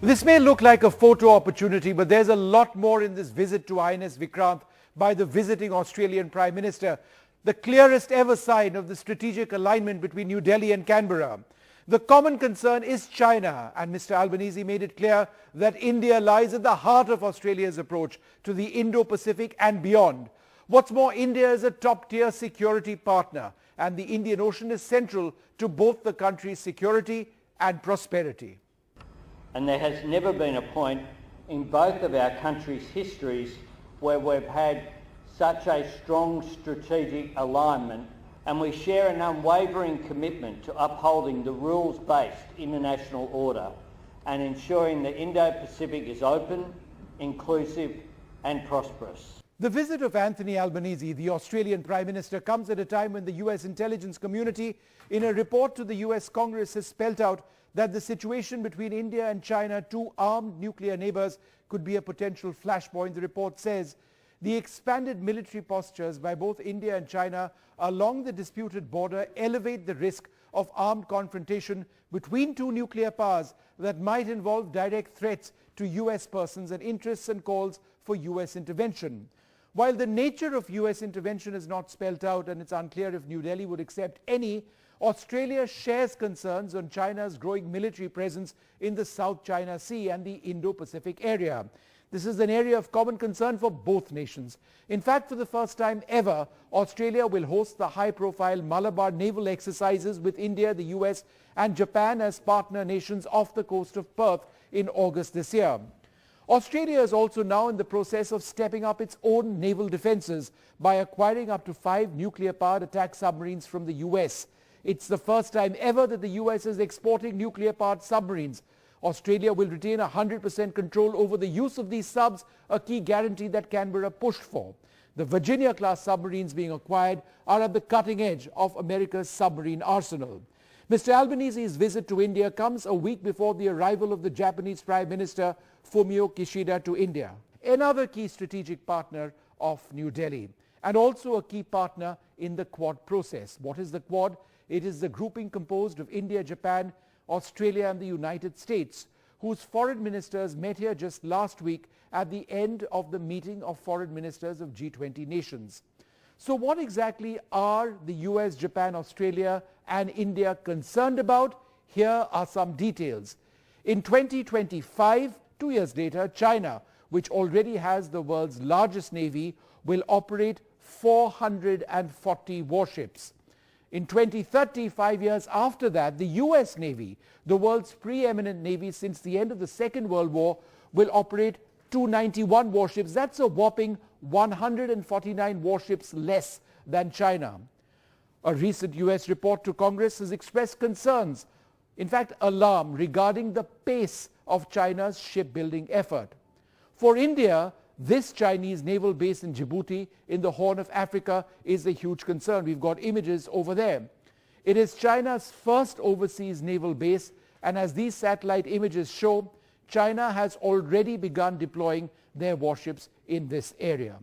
This may look like a photo opportunity, but there's a lot more in this visit to INS Vikrant by the visiting Australian Prime Minister. The clearest ever sign of the strategic alignment between New Delhi and Canberra. The common concern is China, and Mr. Albanese made it clear that India lies at the heart of Australia's approach to the Indo-Pacific and beyond. What's more, India is a top-tier security partner, and the Indian Ocean is central to both the country's security and prosperity. And there has never been a point in both of our countries' histories where we've had such a strong strategic alignment, and we share an unwavering commitment to upholding the rules-based international order and ensuring the Indo-Pacific is open, inclusive and prosperous. The visit of Anthony Albanese, the Australian Prime Minister, comes at a time when the US intelligence community, in a report to the US Congress, has spelled out that the situation between India and China, two armed nuclear neighbors, could be a potential flashpoint. The report says the expanded military postures by both India and China along the disputed border elevate the risk of armed confrontation between two nuclear powers that might involve direct threats to US persons and interests, and calls for US intervention. While the nature of US intervention is not spelled out and it's unclear if New Delhi would accept any, Australia shares concerns on China's growing military presence in the South China Sea and the Indo-Pacific area. This is an area of common concern for both nations. In fact, for the first time ever, Australia will host the high-profile Malabar naval exercises with India, the US and Japan as partner nations off the coast of Perth in August this year. Australia is also now in the process of stepping up its own naval defenses by acquiring up to 5 nuclear-powered attack submarines from the US. It's the first time ever that the US is exporting nuclear-powered submarines. Australia will retain 100% control over the use of these subs, a key guarantee that Canberra pushed for. The Virginia-class submarines being acquired are at the cutting edge of America's submarine arsenal. Mr. Albanese's visit to India comes a week before the arrival of the Japanese Prime Minister Fumio Kishida to India, another key strategic partner of New Delhi, and also a key partner in the Quad process. What is the Quad? It is the grouping composed of India, Japan, Australia and the United States, whose foreign ministers met here just last week at the end of the meeting of foreign ministers of G20 nations. So what exactly are the US, Japan, Australia and India concerned about? Here are some details. In 2025, 2 years later, China, which already has the world's largest navy, will operate 440 warships. In 2030, 5 years after that, the US Navy, the world's preeminent navy since the end of the Second World War, will operate 291 warships. That's a whopping 149 warships less than China. A recent US report to Congress has expressed concerns, in fact alarm, regarding the pace of China's shipbuilding effort. For India, this Chinese naval base in Djibouti in the Horn of Africa is a huge concern. We've got images over there. It is China's first overseas naval base, and as these satellite images show, China has already begun deploying their warships in this area.